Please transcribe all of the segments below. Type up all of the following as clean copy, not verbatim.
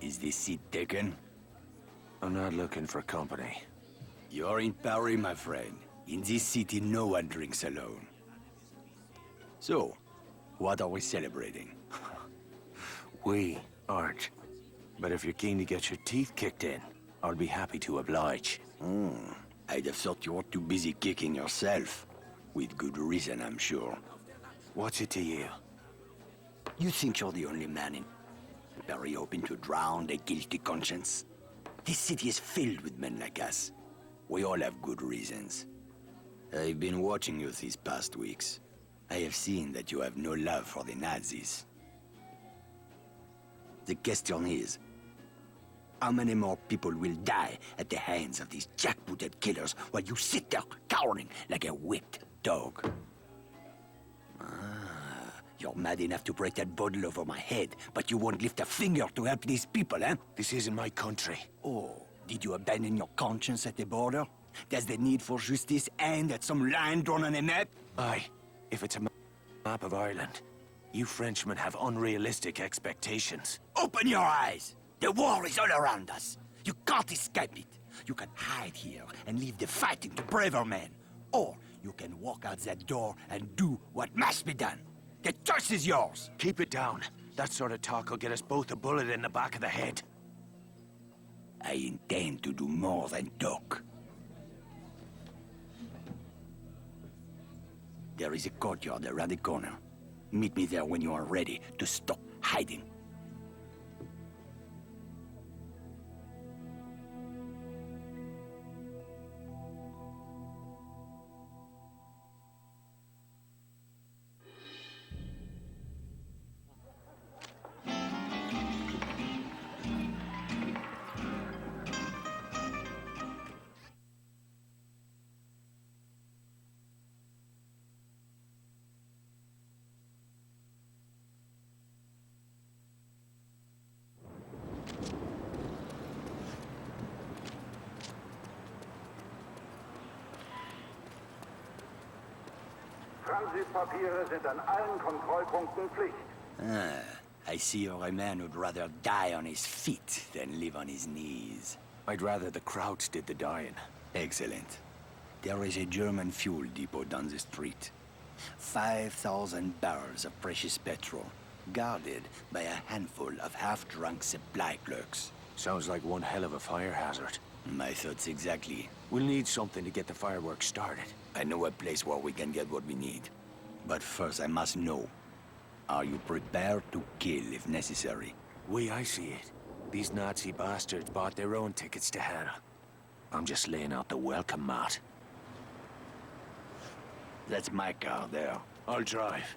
Is this seat taken? I'm not looking for company. You're in Paris, my friend. In this city, no one drinks alone. So, what are we celebrating? We aren't. But if you're keen to get your teeth kicked in, I'll be happy to oblige. I'd have thought you were too busy kicking yourself. With good reason, I'm sure. What's it to you? You think you're the only man in Paris hoping to drown a guilty conscience? This city is filled with men like us. We all have good reasons. I've been watching you these past weeks. I have seen that you have no love for the Nazis. The question is, how many more people will die at the hands of these jackbooted killers while you sit there cowering like a whipped dog? You're mad enough to break that bottle over my head, but you won't lift a finger to help these people, eh? This isn't my country. Oh, did you abandon your conscience at the border? Does the need for justice end at some line drawn on a map? Aye, if it's a map of Ireland. You Frenchmen have unrealistic expectations. Open your eyes! The war is all around us. You can't escape it. You can hide here and leave the fighting to braver men. Or you can walk out that door and do what must be done. The choice is yours. Keep it down. That sort of talk will get us both a bullet in the back of the head. I intend to do more than talk. There is a courtyard around the corner. Meet me there when you are ready to stop hiding. Transitpapiere sind an allen Kontrollpunkten Pflicht. I see you're a man who'd rather die on his feet than live on his knees. I'd rather the Krauts did the dying. Excellent. There is a German fuel depot down the street. 5,000 barrels of precious petrol, guarded by a handful of half-drunk supply clerks. Sounds like one hell of a fire hazard. My thoughts exactly. We'll need something to get the fireworks started. I know a place where we can get what we need. But first I must know, are you prepared to kill if necessary? I see it. These Nazi bastards bought their own tickets to hell. I'm just laying out the welcome mat. That's my car there. I'll drive.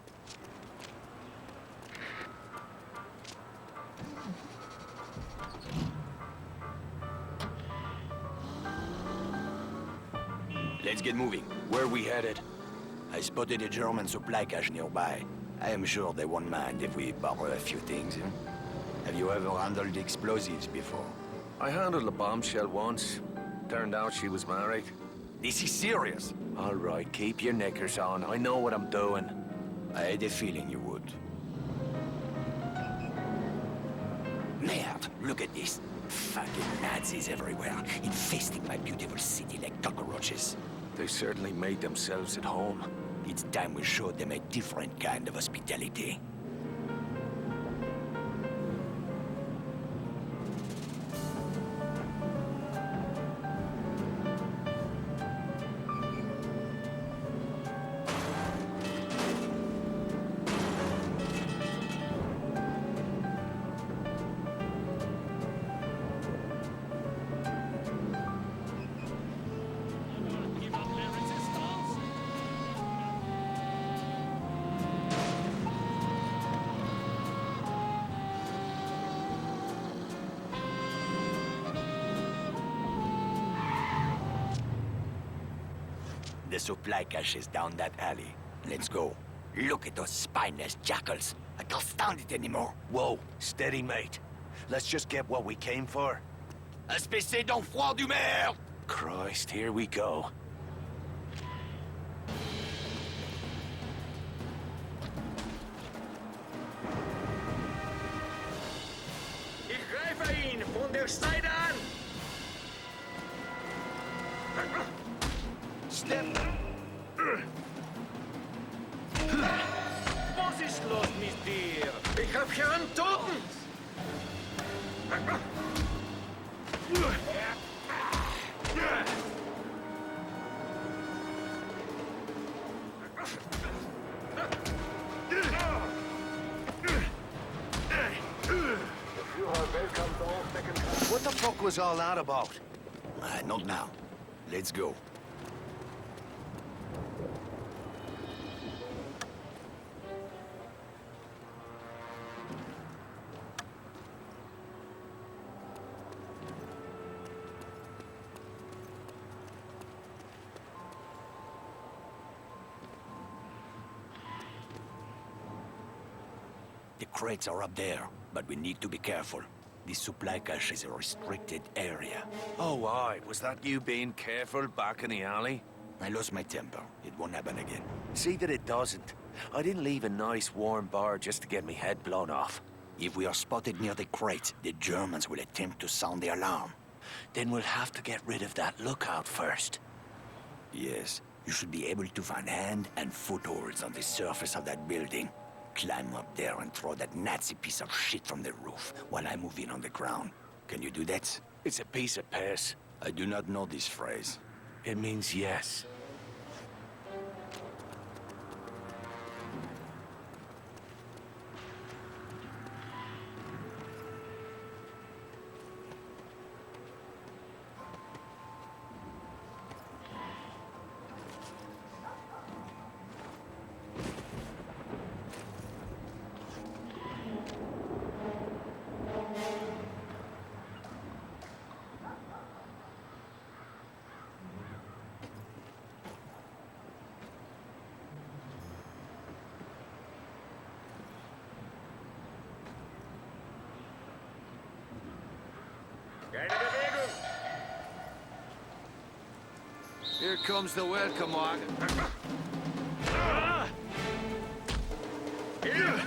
Let's get moving. Where are we headed? I spotted a German supply cache nearby. I am sure they won't mind if we borrow a few things. Have you ever handled explosives before? I handled a bombshell once. Turned out she was married. This is serious. All right, keep your knickers on. I know what I'm doing. I had a feeling you would. Merde, look at this. Fucking Nazis everywhere, infesting my beautiful city like cockroaches. They certainly made themselves at home. It's time we showed them a different kind of hospitality. The supply cache is down that alley. Let's go. Look at those spineless jackals. I can't stand it anymore. Whoa, steady, mate. Let's just get what we came for. Espèce d'enfant du merde! Christ, here we go. Ich greife ihn von der Seite an! Step. Was ist los mit dir? Ich hab hier einen Toten! What the fuck was all that about? Not now. Let's go. The crates are up there, but we need to be careful. This supply cache is a restricted area. Oh, aye. Was that you being careful back in the alley? I lost my temper. It won't happen again. See that it doesn't. I didn't leave a nice warm bar just to get me head blown off. If we are spotted near the crate, the Germans will attempt to sound the alarm. Then we'll have to get rid of that lookout first. Yes, you should be able to find hand and footholds on the surface of that building. Climb up there and throw that Nazi piece of shit from the roof while I move in on the ground. Can you do that? It's a piece of piss. I do not know this phrase. It means yes. Keine Bewegung! Here comes the welcome wagon. Hier!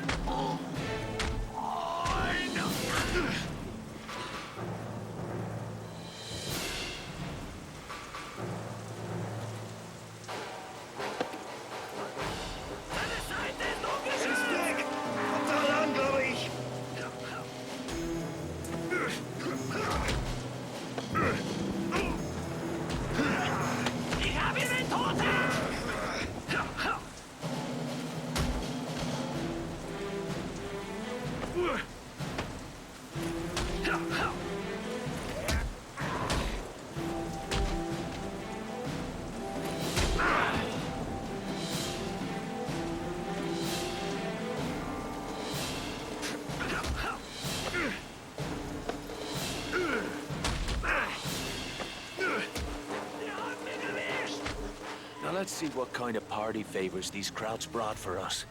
Now let's see what kind of party favors these crowds brought for us.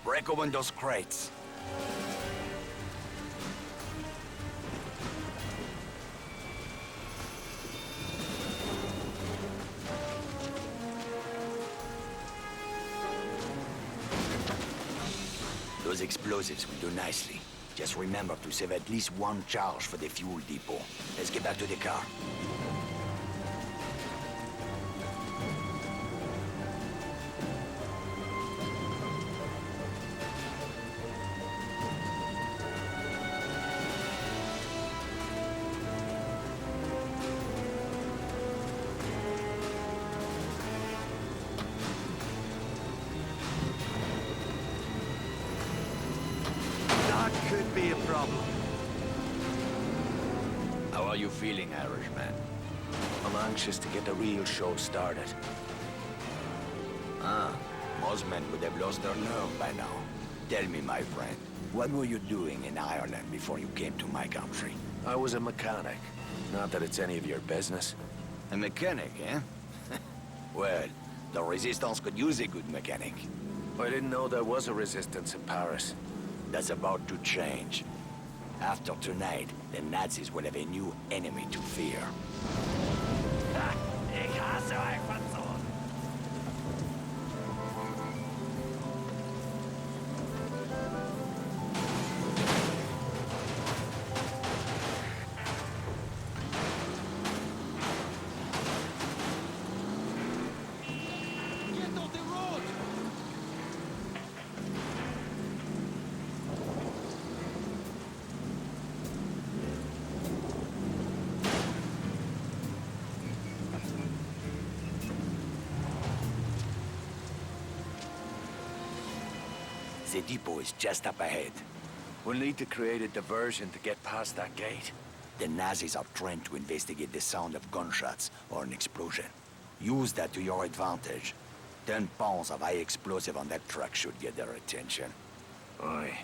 Break open those crates. Those explosives will do nicely. Just remember to save at least one charge for the fuel depot. Let's get back to the car. That could be a problem. How are you feeling, Irishman? I'm anxious to get the real show started. Most men would have lost their nerve by now. Tell me, my friend, what were you doing in Ireland before you came to my country? I was a mechanic. Not that it's any of your business. A mechanic, eh? Well, the Resistance could use a good mechanic. I didn't know there was a resistance in Paris. That's about to change. After tonight, the Nazis will have a new enemy to fear. Ha! Ich hasse euch, Franzosen! The depot is just up ahead. We'll need to create a diversion to get past that gate. The Nazis are trained to investigate the sound of gunshots or an explosion. Use that to your advantage. 10 pounds of high explosive on that truck should get their attention. Aye,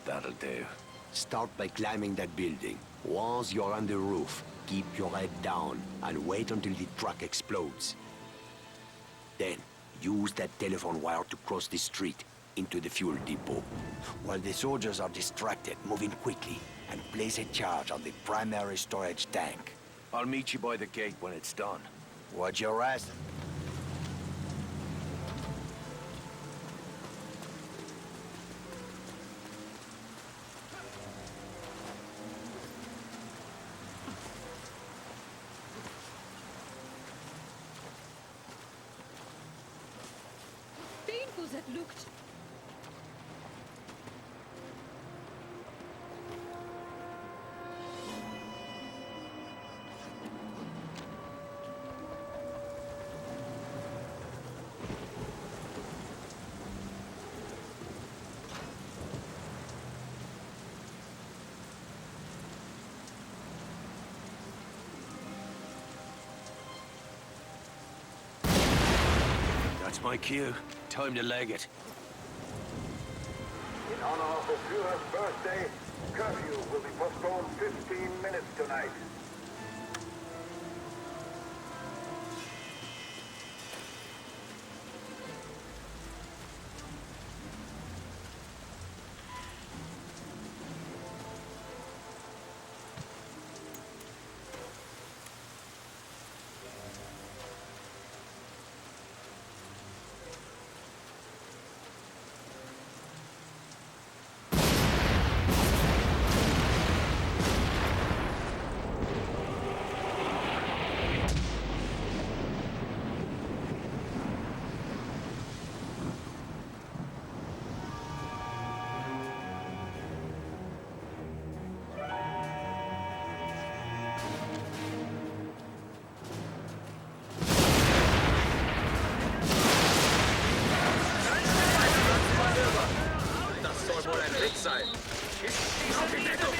that'll do. Start by climbing that building. Once you're on the roof, keep your head down and wait until the truck explodes. Then, use that telephone wire to cross the street into the fuel depot. While the soldiers are distracted, move in quickly and place a charge on the primary storage tank. I'll meet you by the gate when it's done. Watch your ass. Painful that looked. That's my cue. Time to leg it. In honor of the Führer's birthday, curfew will be postponed 15 minutes tonight. Das soll wohl ein Witz sein. Auf die Deckung!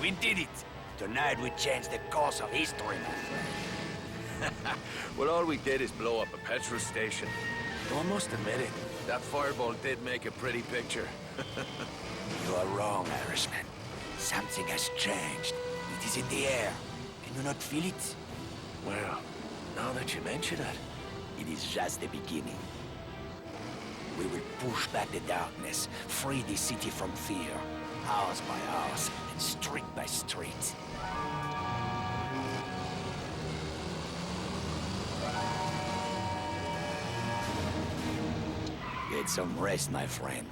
We did it! Tonight we changed the course of history, my friend. Well, all we did is blow up a petrol station. Though I must admit it, that fireball did make a pretty picture. You are wrong, Irishman. Something has changed. It is in the air. Can you not feel it? Well, now that you mention it. It is just the beginning. We will push back the darkness, free the city from fear, house by house, and street by street. Get some rest, my friend.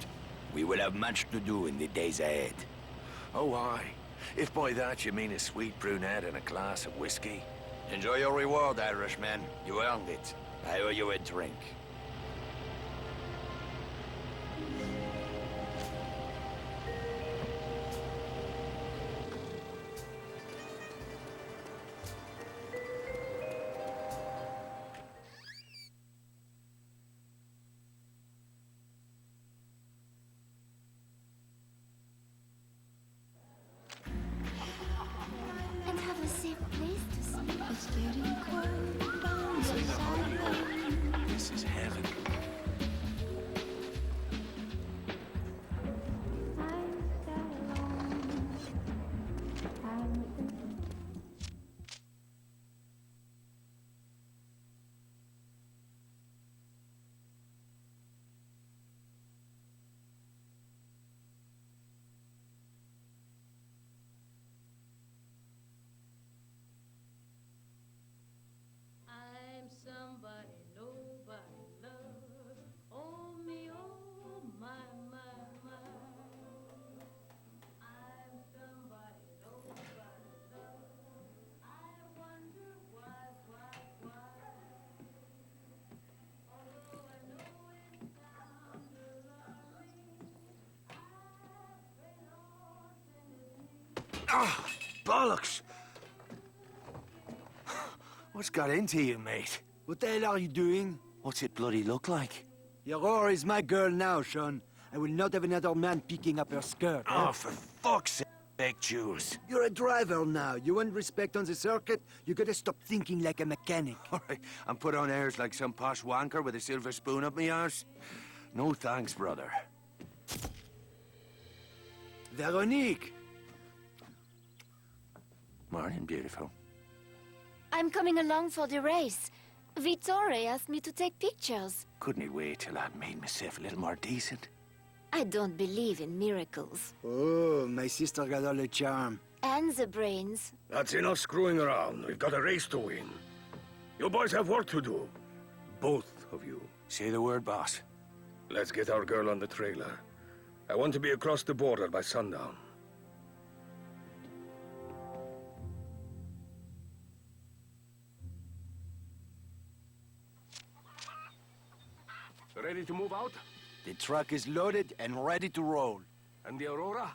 We will have much to do in the days ahead. Oh, aye. If by that you mean a sweet brunette and a glass of whiskey. Enjoy your reward, Irishman. You earned it. I owe you a drink. And have a safe place to sleep. It's getting cold down Say the holy the Lord. This is heaven. I'm somebody nobody loves. Oh me, oh my, my, my. I'm somebody nobody loves. I wonder why. Although I know it sounds alarming, I pray Lord send it me. Ah, bollocks! What's got into you, mate? What the hell are you doing? What's it bloody look like? Your whore is my girl now, Sean. I will not have another man picking up her skirt. Oh, for fuck's sake, Jules. You're a driver now. You want respect on the circuit? You gotta stop thinking like a mechanic. All right, and put on airs like some posh wanker with a silver spoon up me arse? No thanks, brother. Veronique! Morning, beautiful. I'm coming along for the race. Vittore asked me to take pictures. Couldn't he wait till I'd made myself a little more decent? I don't believe in miracles. Oh, my sister got all the charm. And the brains. That's enough screwing around. We've got a race to win. You boys have work to do. Both of you. Say the word, boss. Let's get our girl on the trailer. I want to be across the border by sundown. Ready to move out? The truck is loaded and ready to roll. And the Aurora?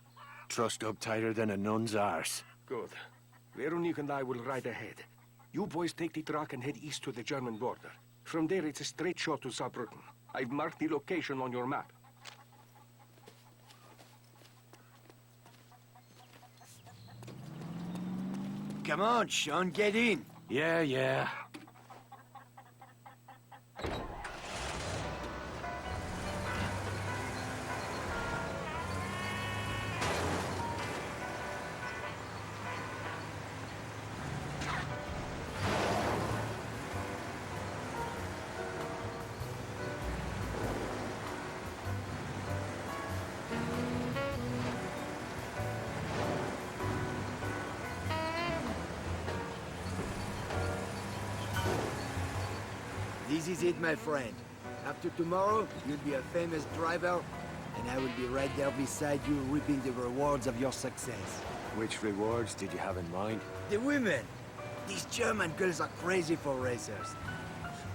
Trussed up tighter than a nun's arse. Good. Veronique and I will ride ahead. You boys take the truck and head east to the German border. From there, it's a straight shot to Saarbrücken. I've marked the location on your map. Come on, Sean, get in. Yeah. This is it, my friend. After tomorrow, you'll be a famous driver, and I will be right there beside you, reaping the rewards of your success. Which rewards did you have in mind? The women! These German girls are crazy for racers.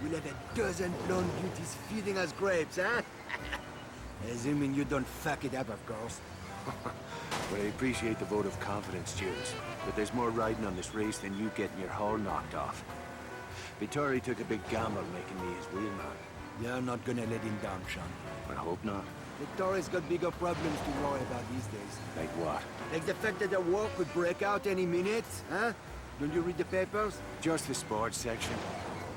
We'll have a dozen blonde beauties feeding us grapes, huh? Assuming you don't fuck it up, of course. Well, I appreciate the vote of confidence, Jules. But there's more riding on this race than you getting your hull knocked off. Vittori took a big gamble making me his wheelman. You're not gonna let him down, Sean. I hope not. Vittori's got bigger problems to worry about these days. Like what? Like the fact that the war could break out any minute, huh? Don't you read the papers? Just the sports section.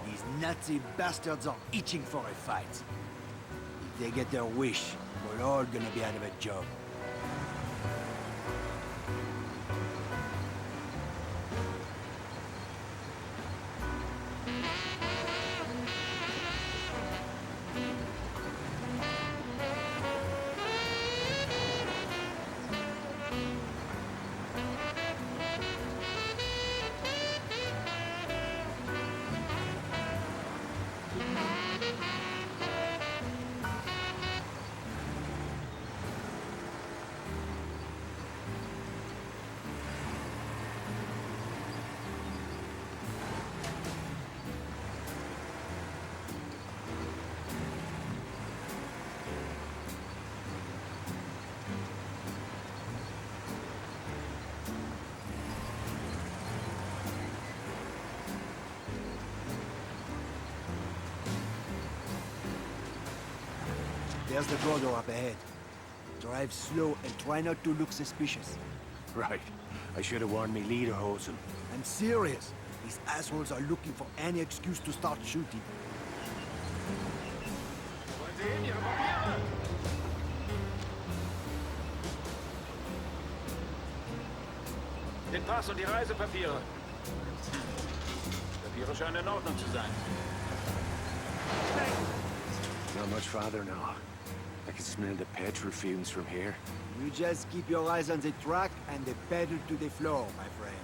These Nazi bastards are itching for a fight. If they get their wish, we're all gonna be out of a job. There's the border up ahead. Drive slow and try not to look suspicious. Right. I should have warned me leader, Hosen. I'm serious. These assholes are looking for any excuse to start shooting. Wollen Sie hin, Ihre Papiere? Den Pass und die Reisepapiere. Papiere scheinen in Ordnung zu sein. Not much farther now. I can smell the petrol fumes from here. You just keep your eyes on the track and the pedal to the floor, my friend.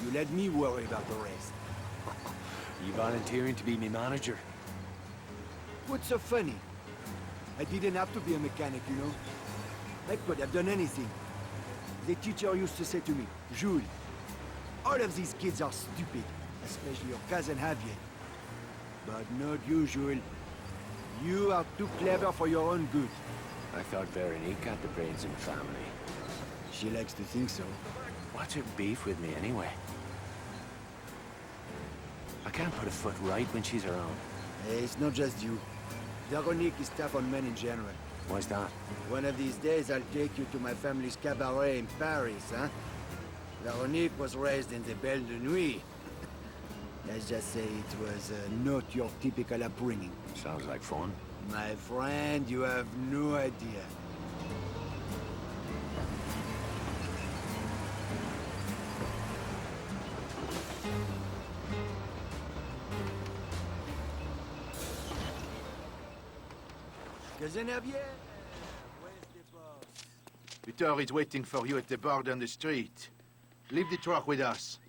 You let me worry about the rest. You volunteering to be me manager? What's so funny? I didn't have to be a mechanic, you know? I could have done anything. The teacher used to say to me, Jules, all of these kids are stupid, especially your cousin Javier. But not you, Jules. You are too clever for your own good. I thought Veronique had the brains in the family. She likes to think so. What's her beef with me, anyway? I can't put a foot right when she's around. Hey, it's not just you. Veronique is tough on men in general. Why's that? One of these days, I'll take you to my family's cabaret in Paris, huh? Veronique was raised in the Belle de Nuit. Let's just say it was not your typical upbringing. Sounds like fun. My friend, you have no idea. Cousin Javier, where's the boss? Peter is waiting for you at the bar down the street. Leave the truck with us.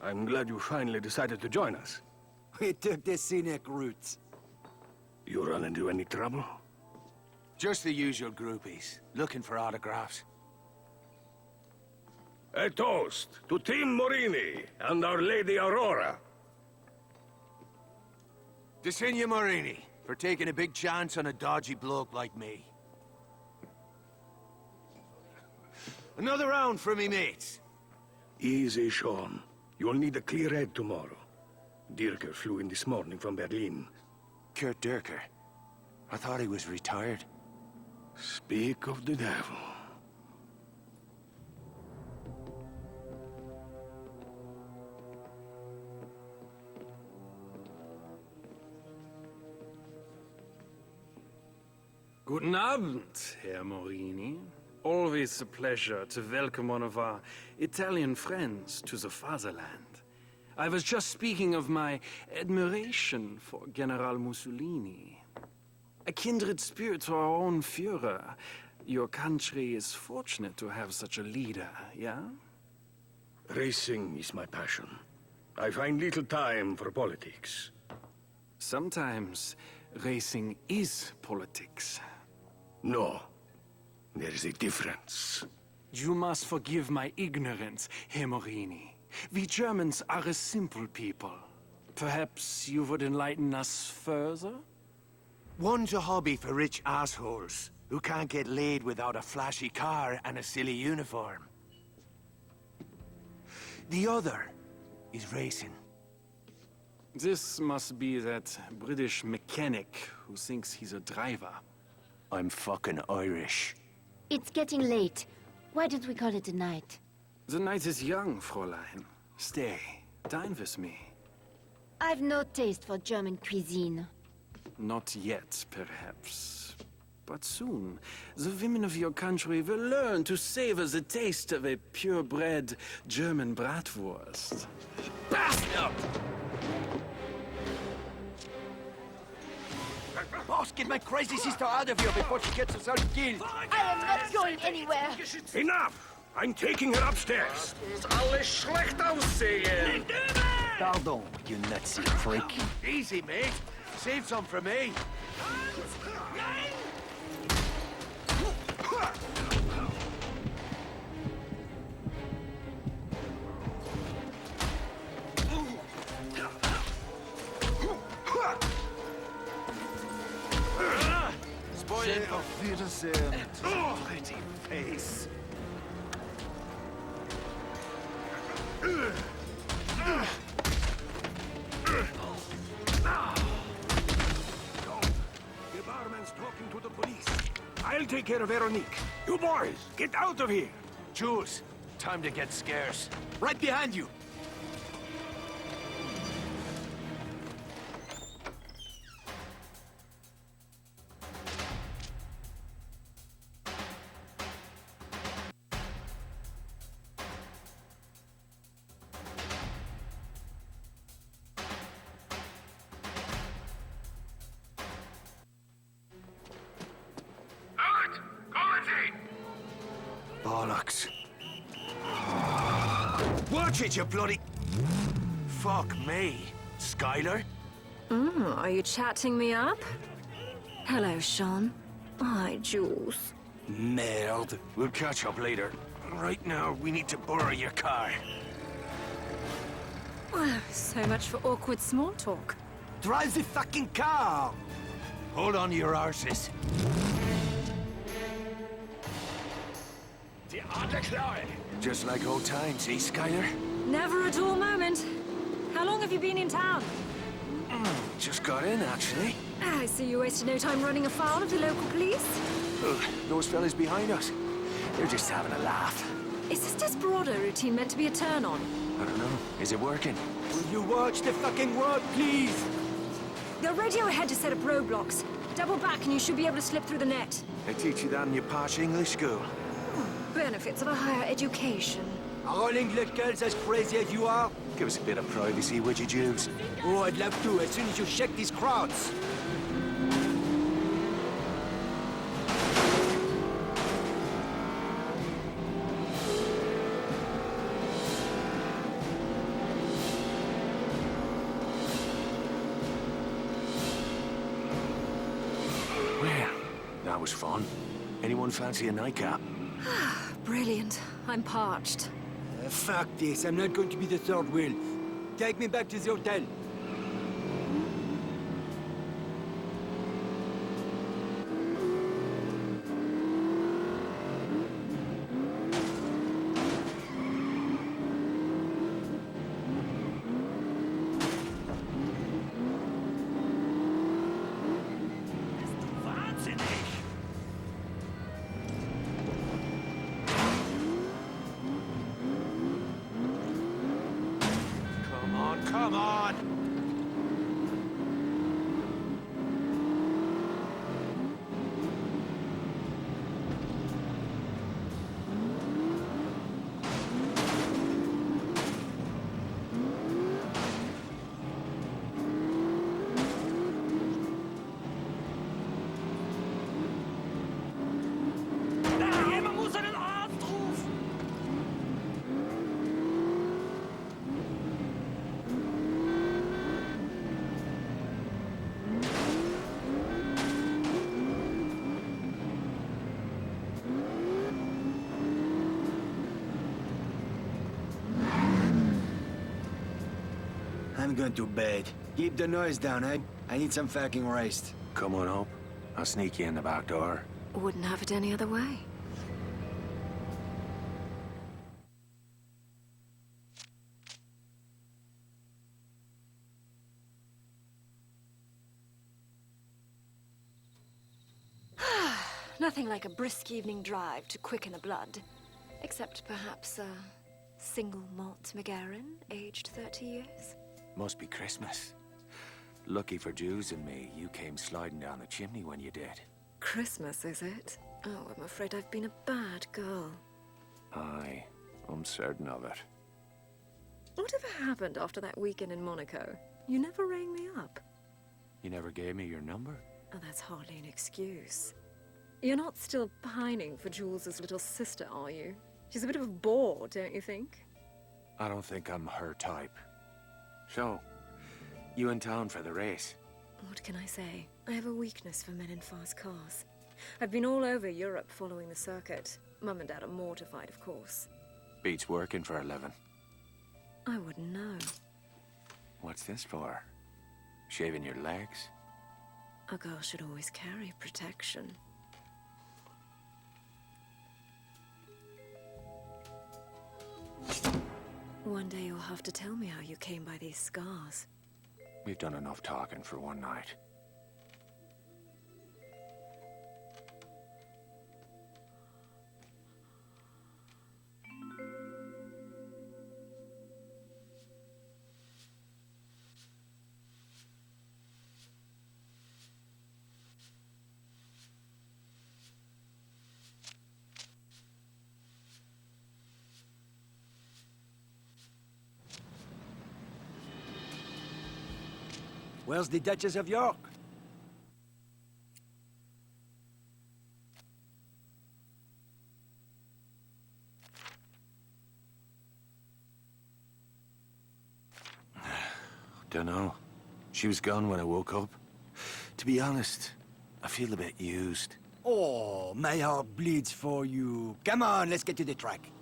I'm glad you finally decided to join us. We took the scenic route. You run into any trouble? Just the usual groupies, looking for autographs. A toast to Team Morini and Our Lady Aurora. To Signor Morini, for taking a big chance on a dodgy bloke like me. Another round for me mates. Easy, Sean. You'll need a clear head tomorrow. Dirker flew in this morning from Berlin. Kurt Dirker. I thought he was retired. Speak of the devil. Guten Abend, Herr Morini. Always a pleasure to welcome one of our Italian friends to the fatherland. I was just speaking of my admiration for General Mussolini. A kindred spirit to our own Führer. Your country is fortunate to have such a leader, yeah? Racing is my passion. I find little time for politics. Sometimes racing is politics. No. There is a difference. You must forgive my ignorance, Herr Morini. We Germans are a simple people. Perhaps you would enlighten us further? One's a hobby for rich assholes who can't get laid without a flashy car and a silly uniform. The other is racing. This must be that British mechanic who thinks he's a driver. I'm fucking Irish. It's getting late. Why don't we call it a night? The night is young, Fräulein. Stay. Dine with me. I've no taste for German cuisine. Not yet, perhaps. But soon, the women of your country will learn to savor the taste of a purebred German bratwurst. Bastard! Boss, get my crazy sister out of here before she gets herself killed. I am not going anywhere. Enough! I'm taking her upstairs. Alles schlecht aussehen. Pardon, you nutsy freak. Easy, mate. Save some for me. Auf Wiedersehen. Pretty face. The barman's talking to the police. I'll take care of Veronique. You boys, get out of here! Jules, time to get scarce. Right behind you! Bollocks. Watch it, you bloody... Fuck me. Skylar? Are you chatting me up? Hello, Sean. Hi, Jules. Merde. We'll catch up later. Right now, we need to borrow your car. Well, so much for awkward small talk. Drive the fucking car! Hold on to your arses. Just like old times, eh, Skylar? Never a dull moment. How long have you been in town? Just got in, actually. I see you wasted no time running afoul of the local police. Ugh, those fellas behind us. They're just having a laugh. Is this desperado routine meant to be a turn-on? I don't know. Is it working? Will you watch the fucking road, please? They'll radio ahead to set up roadblocks. Double back and you should be able to slip through the net. They teach you that in your posh English school. Benefits of a higher education. Are all English girls as crazy as you are? Give us a bit of privacy, would you, Jews? Oh, I'd love to, as soon as you shake these crowds. Well, that was fun. Anyone fancy a nightcap? Brilliant. I'm parched. Fuck this, I'm not going to be the third wheel. Take me back to the hotel. Come on! I'm going to bed. Keep the noise down, eh? I need some fucking rest. Come on up. I'll sneak you in the back door. Wouldn't have it any other way. Nothing like a brisk evening drive to quicken the blood. Except perhaps a single malt McGarren, aged 30 years. Must be Christmas. Lucky for Jews and me, you came sliding down the chimney when you did. Christmas, is it? Oh, I'm afraid I've been a bad girl. Aye, I'm certain of it. Whatever happened after that weekend in Monaco? You never rang me up. You never gave me your number? Oh, that's hardly an excuse. You're not still pining for Jules's little sister, are you? She's a bit of a bore, don't you think? I don't think I'm her type. So, you in town for the race? What can I say? I have a weakness for men in fast cars. I've been all over Europe following the circuit. Mum and Dad are mortified, of course. Beats working for 11. I wouldn't know. What's this for? Shaving your legs? A girl should always carry protection. One day you'll have to tell me how you came by these scars. We've done enough talking for one night. Where's the Duchess of York? Dunno. She was gone when I woke up. To be honest, I feel a bit used. Oh, my heart bleeds for you. Come on, let's get to the track.